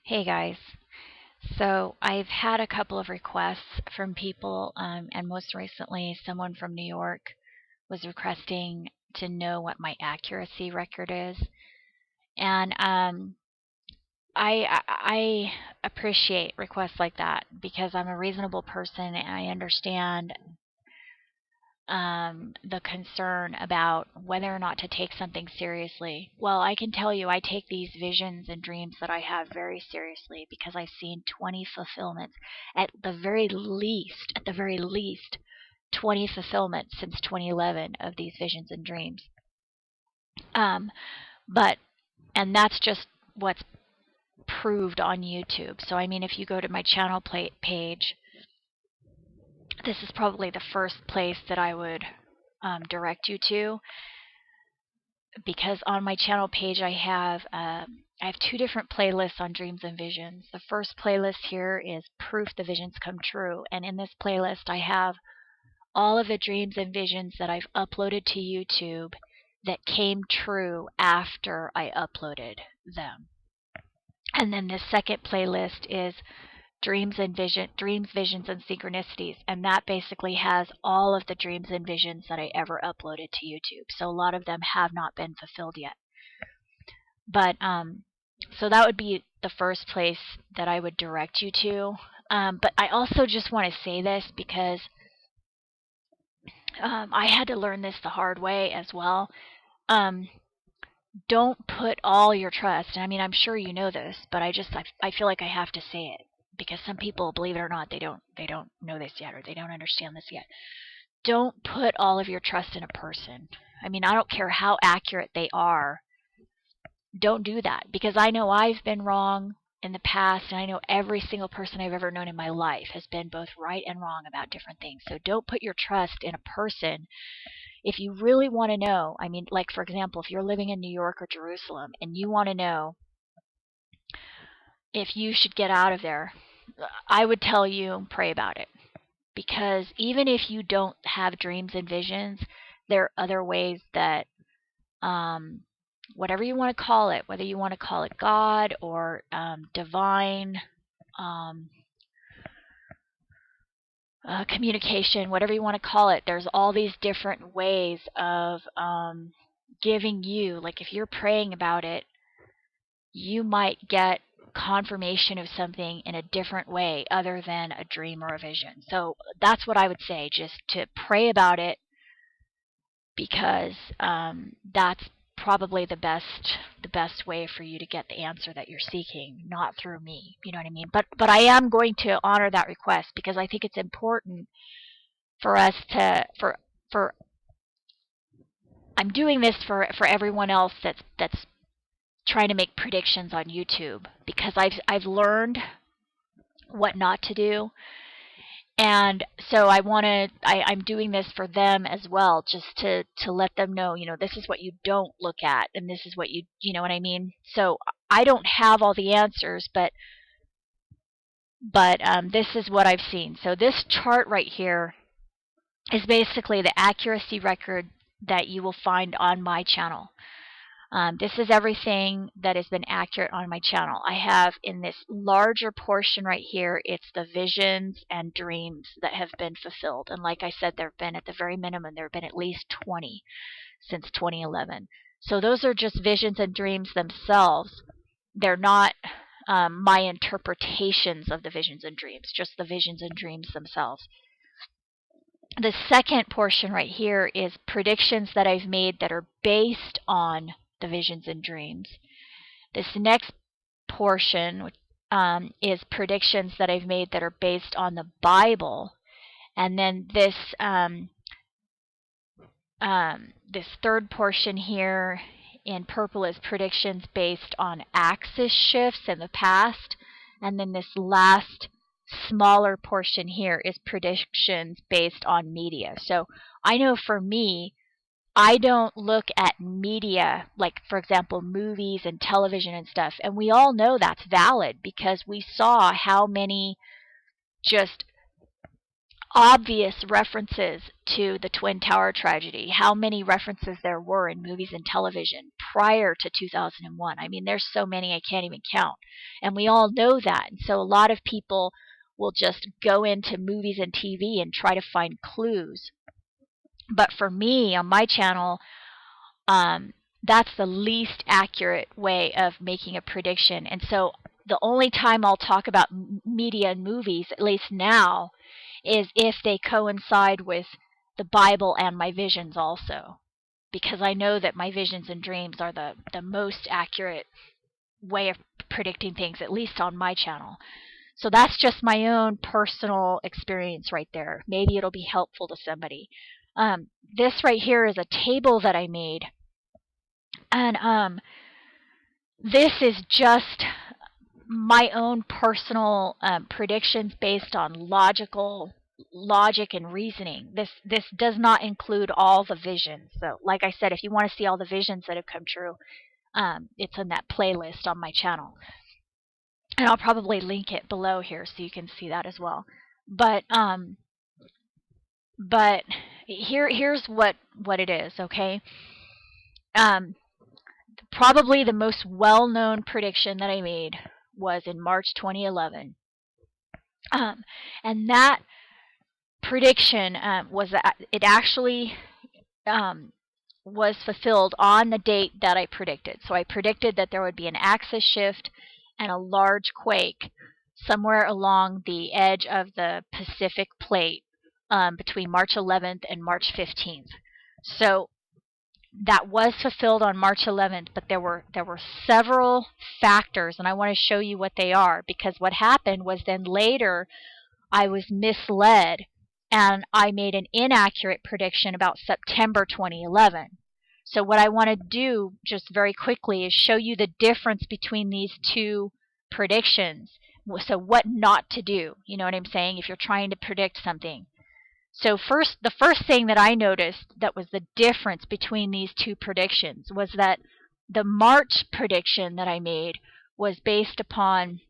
Hey guys. So I've had a couple of requests from people, and most recently, someone from New York was requesting to know what my accuracy record is. And I appreciate requests like that because I'm a reasonable person and I understand the concern about whether or not to take something seriously. Well, I can tell you I take these visions and dreams that I have very seriously because I've seen 20 fulfillments at the very least, 20 fulfillments since 2011 of these visions and dreams. Um, but, and that's just what's proved on YouTube. So, I mean, if you go to my channel page, this is probably the first place that I would direct you to, because on my channel page I have two different playlists on dreams and visions. The first playlist here is Proof the Visions Come True, and in this playlist I have all of the dreams and visions that I've uploaded to YouTube that came true after I uploaded them. And then the second playlist is Dreams, Visions, and Synchronicities, and that basically has all of the dreams and visions that I ever uploaded to YouTube. So a lot of them have not been fulfilled yet. But so that would be the first place that I would direct you to. But I also just want to say this because I had to learn this the hard way as well. Don't put all your trust. I mean, I'm sure you know this, but I feel like I have to say it, because some people, believe it or not, they don't know this yet, or they don't understand this yet. Don't put all of your trust in a person. I mean, I don't care how accurate they are. Don't do that, because I know I've been wrong in the past, and I know every single person I've ever known in my life has been both right and wrong about different things. So don't put your trust in a person. If you really want to know, I mean, like for example, if you're living in New York or Jerusalem and you want to know if you should get out of there, I would tell you pray about it. Because even if you don't have dreams and visions, there are other ways that, whatever you want to call it, whether you want to call it God or divine communication, whatever you want to call it, there's all these different ways of giving you, like if you're praying about it, you might get confirmation of something in a different way other than a dream or a vision. So that's what I would say, just to pray about it, because that's probably the best way for you to get the answer that you're seeking, not through me. You know what I mean? But I am going to honor that request, because I think it's important for us to for I'm doing this for everyone else that's trying to make predictions on YouTube, because I've learned what not to do. And so I'm doing this for them as well, just to let them know, this is what you don't look at, and this is what you know what I mean? So I don't have all the answers, but this is what I've seen. So this chart right here is basically the accuracy record that you will find on my channel. This is everything that has been accurate on my channel. I have, in this larger portion right here, it's the visions and dreams that have been fulfilled. And like I said, there have been, at the very minimum, there have been at least 20 since 2011. So those are just visions and dreams themselves. They're not my interpretations of the visions and dreams, just the visions and dreams themselves. The second portion right here is predictions that I've made that are based on the visions and dreams. This next portion is predictions that I've made that are based on the Bible. And then this third portion here in purple is predictions based on axis shifts in the past. And then this last smaller portion here is predictions based on media. So I know for me, I don't look at media, like for example movies and television and stuff, and we all know that's valid because we saw how many just obvious references to the Twin Tower tragedy, how many references there were in movies and television prior to 2001. I mean, there's so many I can't even count. And we all know that. And so a lot of people will just go into movies and TV and try to find clues. But for me, on my channel, that's the least accurate way of making a prediction. And so the only time I'll talk about media and movies, at least now, is if they coincide with the Bible and my visions also. Because I know that my visions and dreams are the most accurate way of predicting things, at least on my channel. So that's just my own personal experience right there. Maybe it'll be helpful to somebody. This right here is a table that I made. And this is just my own personal predictions based on logic and reasoning. This does not include all the visions. So like I said, if you want to see all the visions that have come true, it's in that playlist on my channel. And I'll probably link it below here so you can see that as well. But here's what it is, okay? Probably the most well-known prediction that I made was in March 2011. And that prediction it actually was fulfilled on the date that I predicted. So I predicted that there would be an axis shift and a large quake somewhere along the edge of the Pacific Plate between March 11th and March 15th. So that was fulfilled on March 11th, but there were several factors, and I want to show you what they are, because what happened was then later I was misled and I made an inaccurate prediction about September 2011. So what I want to do just very quickly is show you the difference between these two predictions. So what not to do, you know what I'm saying, if you're trying to predict something. So the first thing that I noticed that was the difference between these two predictions was that the March prediction that I made was based upon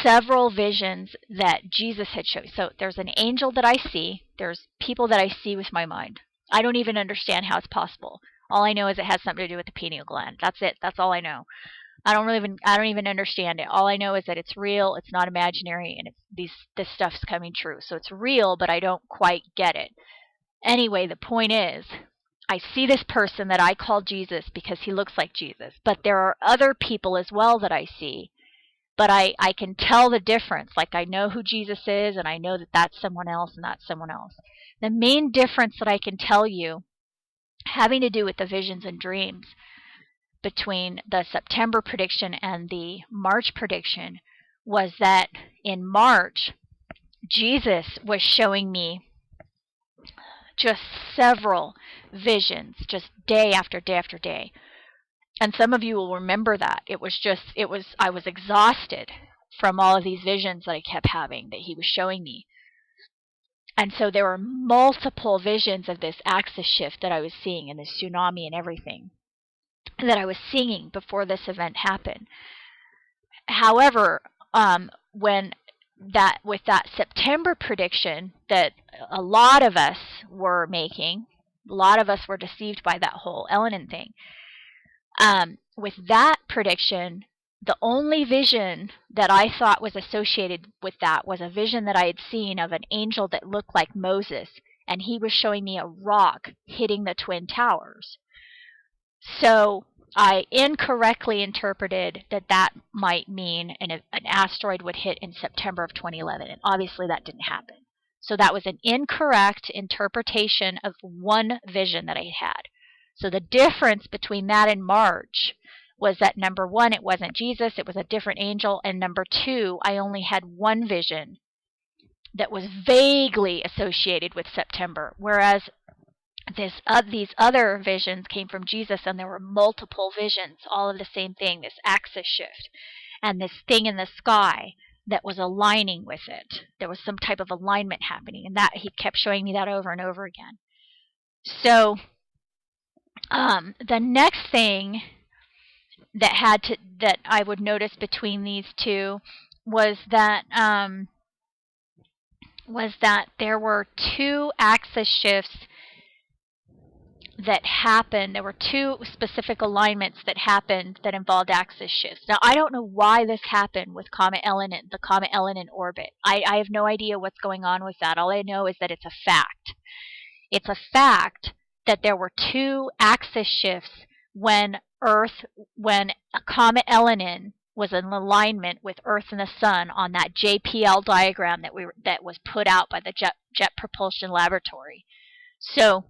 several visions that Jesus had shown. So there's an angel that I see. There's people that I see with my mind. I don't even understand how it's possible. All I know is it has something to do with the pineal gland. That's it. That's all I know. I don't even understand it. All I know is that it's real, it's not imaginary, and this stuff's coming true. So it's real, but I don't quite get it. Anyway, the point is, I see this person that I call Jesus because he looks like Jesus. But there are other people as well that I see. But I can tell the difference. Like, I know who Jesus is, and I know that that's someone else and that's someone else. The main difference that I can tell you, having to do with the visions and dreams, between the September prediction and the March prediction was that in March, Jesus was showing me just several visions, just day after day after day. And some of you will remember that. I was exhausted from all of these visions that I kept having that he was showing me. And so there were multiple visions of this axis shift that I was seeing and this tsunami and everything that I was seeing before this event happened. However, with that September prediction that a lot of us were making, a lot of us were deceived by that whole Elenin thing. With that prediction, the only vision that I thought was associated with that was a vision that I had seen of an angel that looked like Moses, and he was showing me a rock hitting the Twin Towers. So I incorrectly interpreted that might mean an asteroid would hit in September of 2011, and obviously that didn't happen. So that was an incorrect interpretation of one vision that I had. So the difference between that and March was that, number one, it wasn't Jesus, it was a different angel, and number two, I only had one vision that was vaguely associated with September, whereas these other visions came from Jesus, and there were multiple visions, all of the same thing, this axis shift, and this thing in the sky that was aligning with it. There was some type of alignment happening, and that he kept showing me that over and over again. So the next thing that I would notice between these two was that was that there were two axis shifts that happened. There were two specific alignments that happened that involved axis shifts. Now, I don't know why this happened with Comet Ellen, the Comet Ellen in orbit. I have no idea what's going on with that. All I know is that it's a fact. It's a fact that there were two axis shifts when Comet Ellen was in alignment with Earth and the Sun on that JPL diagram that was put out by the Jet Propulsion Laboratory. So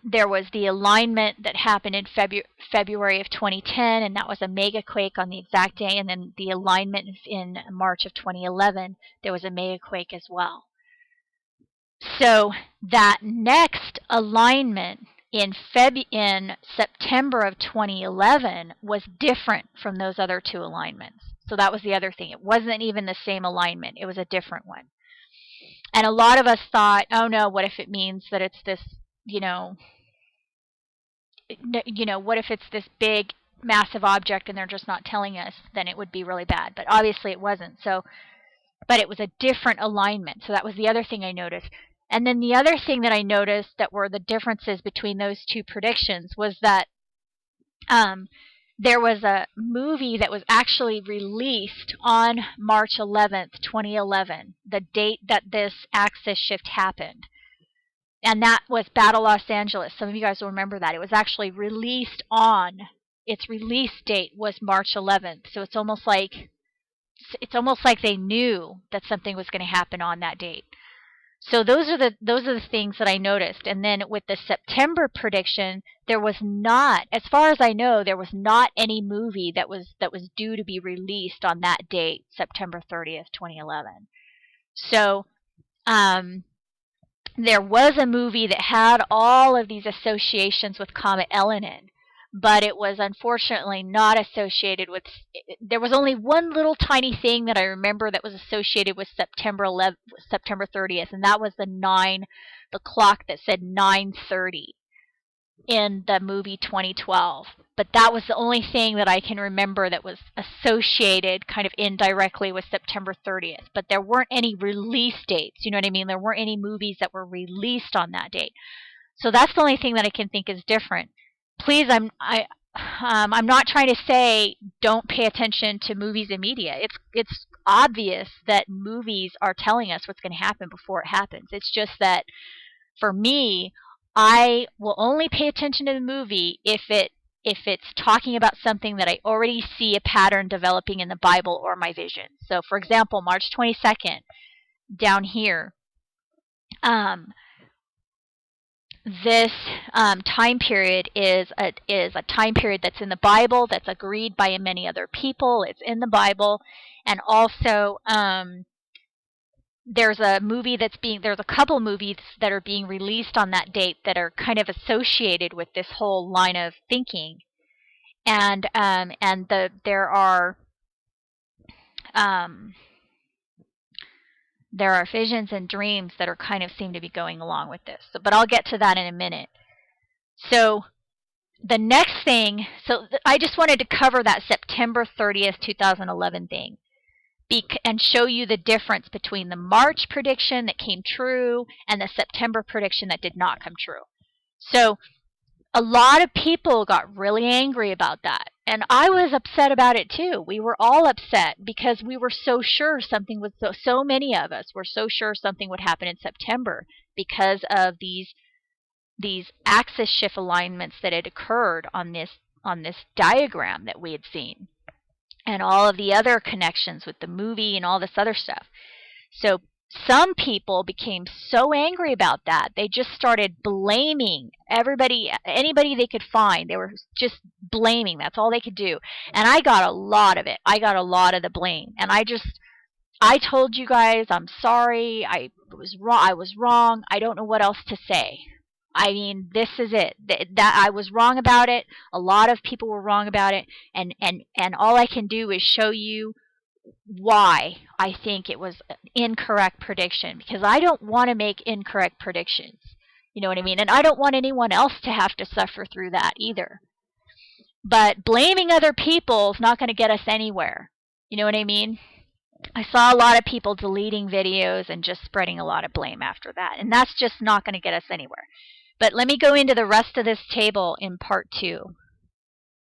there was the alignment that happened in February of 2010, and that was a megaquake on the exact day. And then the alignment in March of 2011, there was a megaquake as well. So that next alignment in September of 2011 was different from those other two alignments. So that was the other thing. It wasn't even the same alignment. It was a different one. And a lot of us thought, oh no, what if it means that it's this, what if it's this big, massive object and they're just not telling us? Then it would be really bad. But obviously it wasn't. But it was a different alignment. So that was the other thing I noticed. And then the other thing that I noticed that were the differences between those two predictions was that there was a movie that was actually released on March 11th, 2011, the date that this axis shift happened. And that was Battle Los Angeles. Some of you guys will remember that. It was actually released its release date was March 11th. So it's almost like they knew that something was going to happen on that date. So those are the things that I noticed. And then with the September prediction, there was not, as far as I know, there was not any movie that was due to be released on that date, September 30th, 2011. So there was a movie that had all of these associations with Comet Ellen, but it was unfortunately not associated with. There was only one little tiny thing that I remember that was associated with September 30th, and that was the clock that said 9:30 in the movie 2012. But that was the only thing that I can remember that was associated kind of indirectly with September 30th. But there weren't any release dates. You know what I mean? There weren't any movies that were released on that date. So that's the only thing that I can think is different. Please, I'm not trying to say don't pay attention to movies and media. It's obvious that movies are telling us what's going to happen before it happens. It's just that for me, I will only pay attention to the movie if it's talking about something that I already see a pattern developing in the Bible or my vision. So, for example, March 22nd, down here, this time period is a time period that's in the Bible, that's agreed by many other people. It's in the Bible, and also there's a couple movies that are being released on that date that are kind of associated with this whole line of thinking, and there are visions and dreams that are kind of seem to be going along with this. But I'll get to that in a minute. So the next thing, I just wanted to cover that September 30th, 2011 thing and show you the difference between the March prediction that came true and the September prediction that did not come true. So a lot of people got really angry about that. And I was upset about it too. We were all upset because we were so sure something was, so many of us were so sure something would happen in September because of these axis shift alignments that had occurred on this diagram that we had seen. And all of the other connections with the movie and all this other stuff. So some people became so angry about that, they just started blaming anybody they could find. They were just blaming. That's all they could do. And I got a lot of it. I got a lot of the blame. And I told you guys, I'm sorry. I was wrong. I don't know what else to say. I mean, this is it. That I was wrong about it. A lot of people were wrong about it. And all I can do is show you why I think it was an incorrect prediction, because I don't want to make incorrect predictions. You know what I mean? And I don't want anyone else to have to suffer through that either. But blaming other people is not going to get us anywhere. You know what I mean? I saw a lot of people deleting videos and just spreading a lot of blame after that. And that's just not going to get us anywhere. But let me go into the rest of this table in part 2.